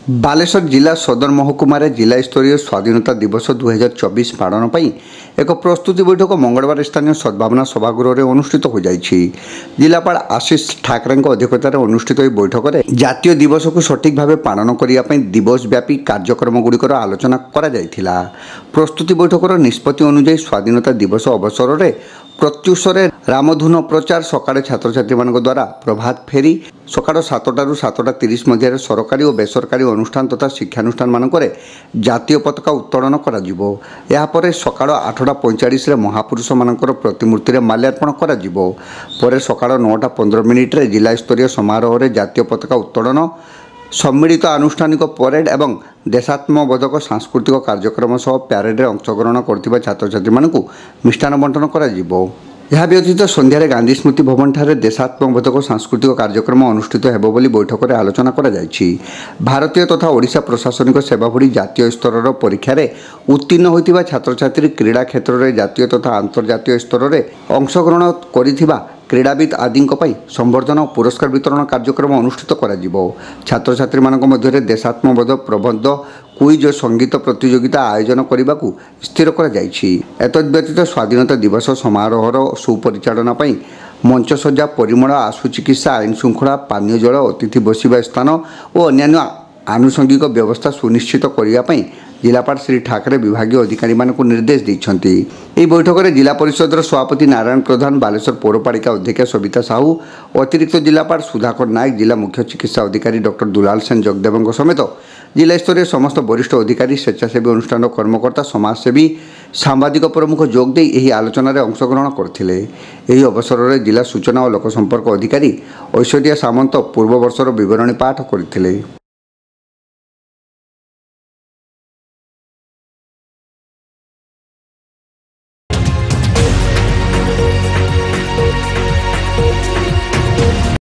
बालेश्वर जिला सदर महकुमार जिला स्तरीय स्वाधीनता दिवस 2024 पालन पर एक प्रस्तुति बैठक मंगलवार स्थानीय सद्भावना सभागृह में अनुष्ठित हो जाइछि। जिलापाल आशीष ठाकरे अध्यक्षतार अनुष्ठित बैठक में जातीय दिवस को सठिक भाव पालन करने दिवसव्यापी कार्यक्रम गुड़िकर आलोचना करा जायथिला। प्रस्तुति बैठकर निष्पत्ति अनुଯାयी स्वाधीनता दिवस अवसर में प्रत्युषरे रामधुन प्रचार सकाळे छात्र छात्री द्वारा प्रभात फेरी सकाळ 7टारू 7:30 मध्य सरकारी और बेसरकारी अनुष्ठान तथा शिक्षानुष्ठान मानकरे जातीय पताका उत्तोलन करा जिवो। या परे सकाळ 8:45 रे महापुरुष मानकर प्रतिमूर्ति रे माल्यार्पण करा जिवो। परे सकाळ 9:15 रे जिला स्तरीय समारोह रे जातीय पताका उत्तोलन सम्मिलित आनुष्ठानिक परेड एवं देशात्मबोधक सांस्कृतिक कार्यक्रम सह प्यारेड रे अंशग्रहण करथिबा छात्र छात्री मानकु मिष्टान बंटन करा जिवो। यह व्यतीत संध्यारे गांधी स्मृति भवन ठारे देशात्मबोधक सांस्कृतिक कार्यक्रम अनुष्ठित हेबो बोली बैठक में आलोचना करा जायछि। भारतीय तथा ओडिशा प्रशासनिक सेवा भली जातीय स्तर परीक्षा रे उत्तीर्ण होइतिबा छात्र छात्री क्रीड़ा क्षेत्र में जातीय तथा अंतर्जातीय स्तर में अंशग्रहण करिथिबा क्रीड़ाविद आदि संवर्धन और पुरस्कार वितरण कार्यक्रम अनुष्ठित करा जिवो। छात्र छात्री मानक मध्य देशात्मबोध प्रबंध क्विज और संगीत प्रतियोगिता आयोजन करने को स्थिर कर एतद्व्यतीत स्वाधीनता दिवस समारोहर सुपरिचालना मंच सज्जा परिमल आशु चिकित्सा आईन श्रृंखला पानीय जल अतिथि बसवा स्थान और अन्य आनुषंगिक व्यवस्था सुनिश्चित करने जिलापाल श्री ठाकरे विभाग अधिकारी निर्देश देइछन्ति। एही बैठक में जिला परिषद सभापति नारायण प्रधान, बालेश्वर पौरपालिका अध्यक्षा सविता साहू, अतिरिक्त जिलापाल सुधाकर नायक, जिला मुख्य चिकित्सा अधिकारी डॉक्टर दुलाल सेन जगदेव समेत जिला स्तरीय समस्त वरिष्ठ अधिकारी, स्वेच्छासेवी अनुष्ठान कर्मकर्ता, समाजसेवी, सांबादिक प्रमुख जोग दे एही आलोचना रे अंशग्रहण करथिले। एही अवसर में जिला सूचना और लोकसंपर्क अधिकारी ऐश्वर्या सामंत पूर्व वर्षर विवरणी पाठ करथिले।